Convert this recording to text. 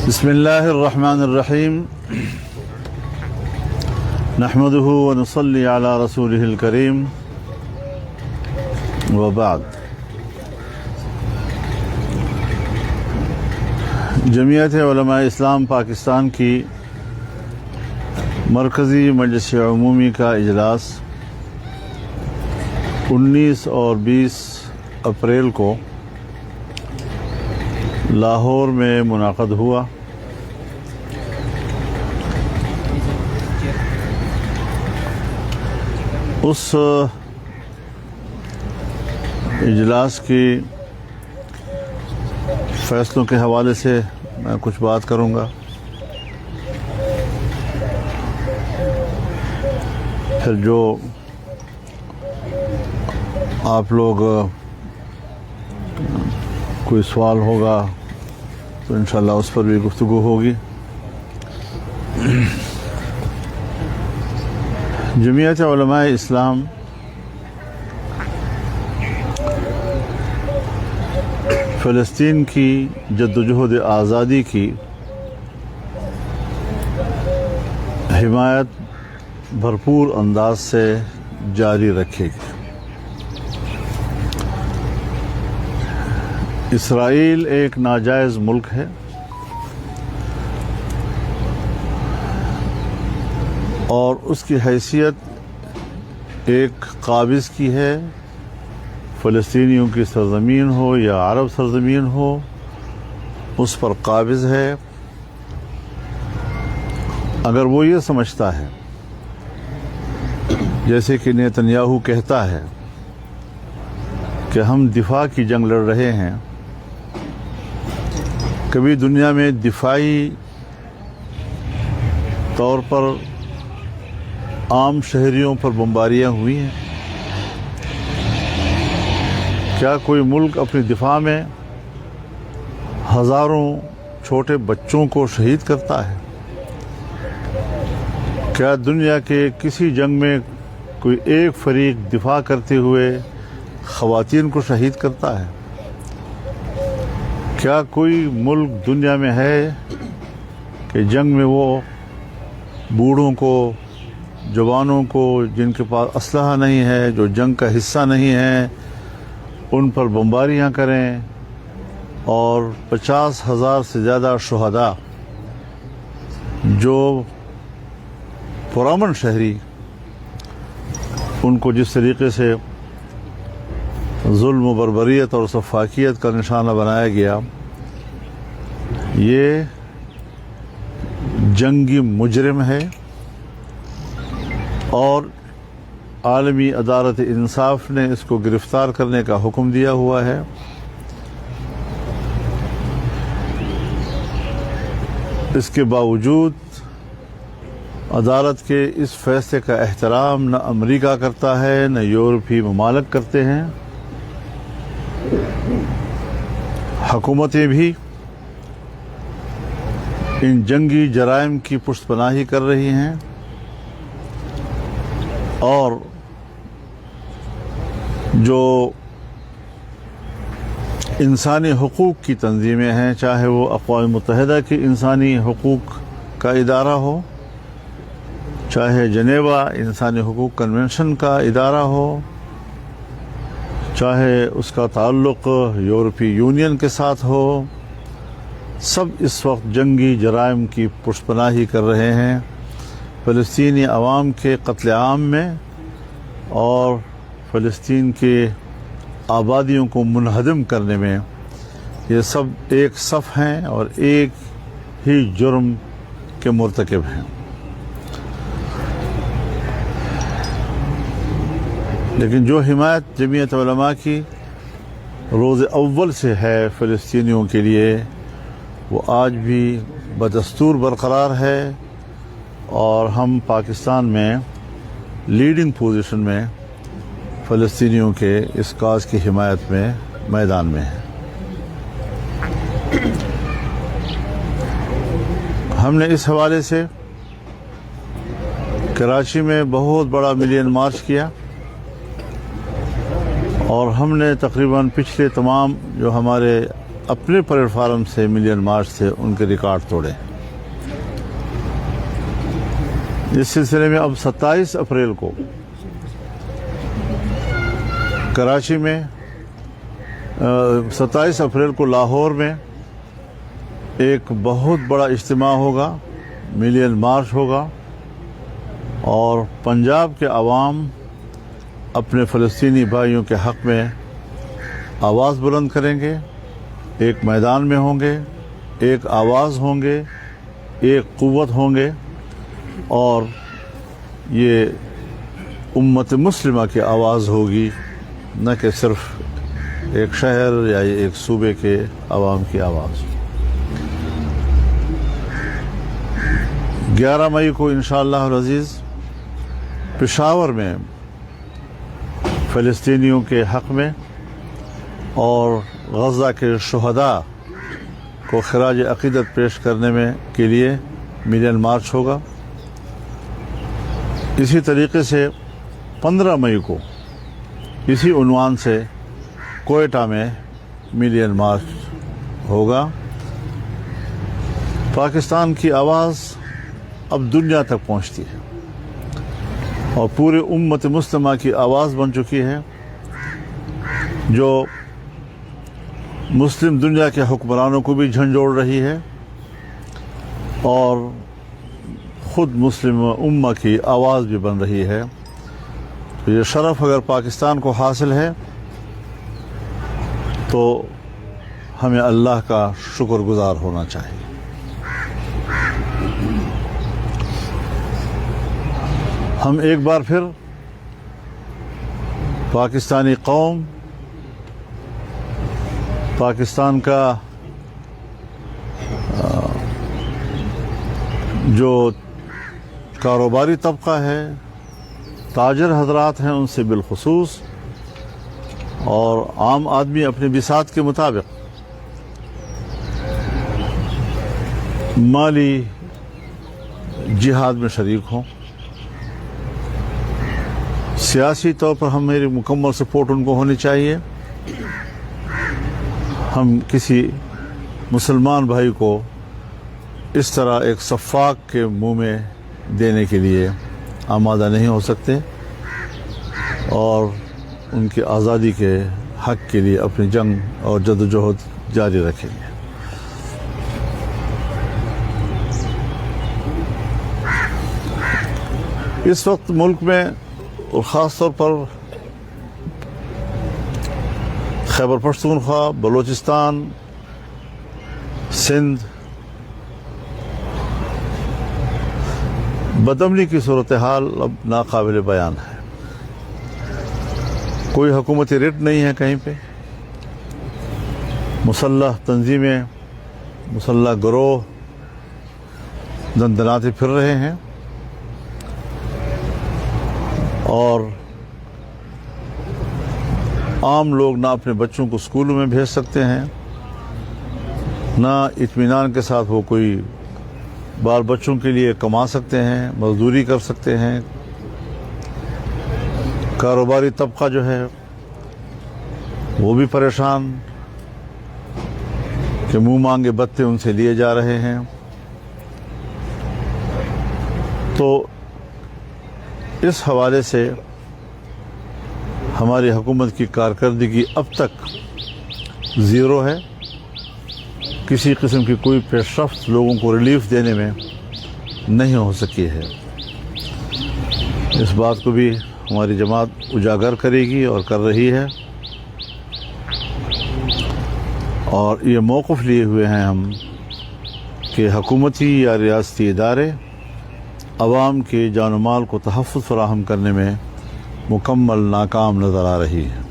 بسم اللہ الرحمن الرحیم نحمده ونصلی علی رسولہ الکریم وبعد. جمعیت علماء اسلام پاکستان کی مرکزی مجلس عمومی کا اجلاس 19 اور 20 اپریل کو لاہور میں منعقد ہوا. اس اجلاس کی فیصلوں کے حوالے سے میں کچھ بات کروں گا. پھر جو آپ لوگ کوئی سوال ہوگا تو انشاءاللہ اس پر بھی گفتگو ہوگی. جمعیت علماء اسلام فلسطین کی جدوجہد آزادی کی حمایت بھرپور انداز سے جاری رکھے گی. اسرائیل ایک ناجائز ملک ہے اور اس کی حیثیت ایک قابض کی ہے. فلسطینیوں کی سرزمین ہو یا عرب سرزمین ہو، اس پر قابض ہے. اگر وہ یہ سمجھتا ہے جیسے کہ نیتنیاہو کہتا ہے کہ ہم دفاع کی جنگ لڑ رہے ہیں، کبھی دنیا میں دفاعی طور پر عام شہریوں پر بمباریاں ہوئی ہیں؟ کیا کوئی ملک اپنی دفاع میں ہزاروں چھوٹے بچوں کو شہید کرتا ہے؟ کیا دنیا کے کسی جنگ میں کوئی ایک فریق دفاع کرتے ہوئے خواتین کو شہید کرتا ہے؟ کیا کوئی ملک دنیا میں ہے کہ جنگ میں وہ بوڑھوں کو، جوانوں کو، جن کے پاس اسلحہ نہیں ہے، جو جنگ کا حصہ نہیں ہے، ان پر بمباریاں کریں اور 50,000 سے زیادہ شہداء جو پرامن شہری، ان کو جس طریقے سے ظلم و بربریت اور سفاکیت کا نشانہ بنایا گیا، یہ جنگی مجرم ہے اور عالمی عدالت انصاف نے اس کو گرفتار کرنے کا حکم دیا ہوا ہے. اس کے باوجود عدالت کے اس فیصلے کا احترام نہ امریکہ کرتا ہے، نہ یورپی ممالک کرتے ہیں. حکومتیں بھی ان جنگی جرائم کی پشت پناہی کر رہی ہیں اور جو انسانی حقوق کی تنظیمیں ہیں، چاہے وہ اقوام متحدہ کی انسانی حقوق کا ادارہ ہو، چاہے جنیوا انسانی حقوق کنونشن کا ادارہ ہو، چاہے اس کا تعلق یورپی یونین کے ساتھ ہو، سب اس وقت جنگی جرائم کی پشت پناہی کر رہے ہیں. فلسطینی عوام کے قتل عام میں اور فلسطین کے آبادیوں کو منہدم کرنے میں یہ سب ایک صف ہیں اور ایک ہی جرم کے مرتکب ہیں. لیکن جو حمایت جمعیت علماء کی روز اول سے ہے فلسطینیوں کے لیے، وہ آج بھی بدستور برقرار ہے اور ہم پاکستان میں لیڈنگ پوزیشن میں فلسطینیوں کے اس کاز کی حمایت میں میدان میں ہیں. ہم نے اس حوالے سے کراچی میں بہت بڑا ملین مارچ کیا اور ہم نے تقریباً پچھلے تمام جو ہمارے अपने प्लेटफार्म से मिलियन मार्च से उनके रिकॉर्ड तोड़े। इस सिलसिले में अब 27 अप्रैल को कराची में 27 अप्रैल को लाहौर में एक बहुत बड़ा इज्तिमा होगा, मिलियन मार्च होगा और पंजाब के अवाम अपने फ़लस्तीनी भाइयों के हक़ में आवाज़ बुलंद करेंगे, एक मैदान में होंगे, एक आवाज़ होंगे, एक क़ुव्वत होंगे और ये उम्मत मुस्लिमा की आवाज़ होगी, न कि सिर्फ एक शहर या एक सूबे के अवाम की आवाज़। 11 मई को इंशाअल्लाह अज़ीज़ पेशावर में फ़लस्तीनियों के हक़ में और गज़ा के शुहदा को ख़िराज अक़ीदत पेश करने में के लिए मिलियन मार्च होगा। इसी तरीके से 15 मई को इसी उन्वान से कोयटा में मिलियन मार्च होगा। पाकिस्तान की आवाज़ अब दुनिया तक पहुंचती है और पूरे उम्मत मुस्लिमा की आवाज़ बन चुकी है, जो मुस्लिम दुनिया के हुक्मरानों को भी झंझोड़ रही है और ख़ुद मुस्लिम उम्मा की आवाज़ भी बन रही है। तो ये शरफ़ अगर पाकिस्तान को हासिल है तो हमें अल्लाह का शुक्रगुज़ार होना चाहिए। हम एक बार फिर पाकिस्तानी कौम, पाकिस्तान का जो कारोबारी तबका है, ताजर हजरात हैं, उनसे बिलखुसूस और आम आदमी अपने बिसात के मुताबिक माली जिहाद में शरीक हों। सियासी तौर पर हमारी मुकम्मल सपोर्ट उनको होनी चाहिए। हम किसी मुसलमान भाई को इस तरह एक सफ़ाक के मुंह में देने के लिए आमादा नहीं हो सकते और उनकी आज़ादी के हक़ के लिए अपनी जंग और जदोजहद जारी रखेंगे। इस वक्त मुल्क में और ख़ास तौर पर खैबर पख्तूनख्वा, बलूचिस्तान, सिंध बदअमनी की सूरत हाल अब नाकाबिल बयान है। कोई हुकूमती रिट नहीं है कहीं पे। मुसल्लह तंजीमें, मुसल्लह गिरोह दंदनाते फिर रहे हैं और आम लोग ना अपने बच्चों को स्कूलों में भेज सकते हैं, ना इत्मीनान के साथ वो कोई बाल बच्चों के लिए कमा सकते हैं, मजदूरी कर सकते हैं। कारोबारी तबका जो है वो भी परेशान कि मुंह मांगे बत्ते उनसे लिए जा रहे हैं। तो इस हवाले से हमारी हुकूमत की कारकर्दगी अब तक ज़ीरो है। किसी किस्म की कोई पेशरफ्त लोगों को रिलीफ देने में नहीं हो सकी है। इस बात को भी हमारी जमात उजागर करेगी और कर रही है और ये मौक़िफ़ लिए हुए हैं हम कि हुकूमती या रियासती इदारे अवाम के जान माल को तहफ़्फ़ुज़ फ़राहम करने में मुकम्मल नाकाम नज़र आ रही है।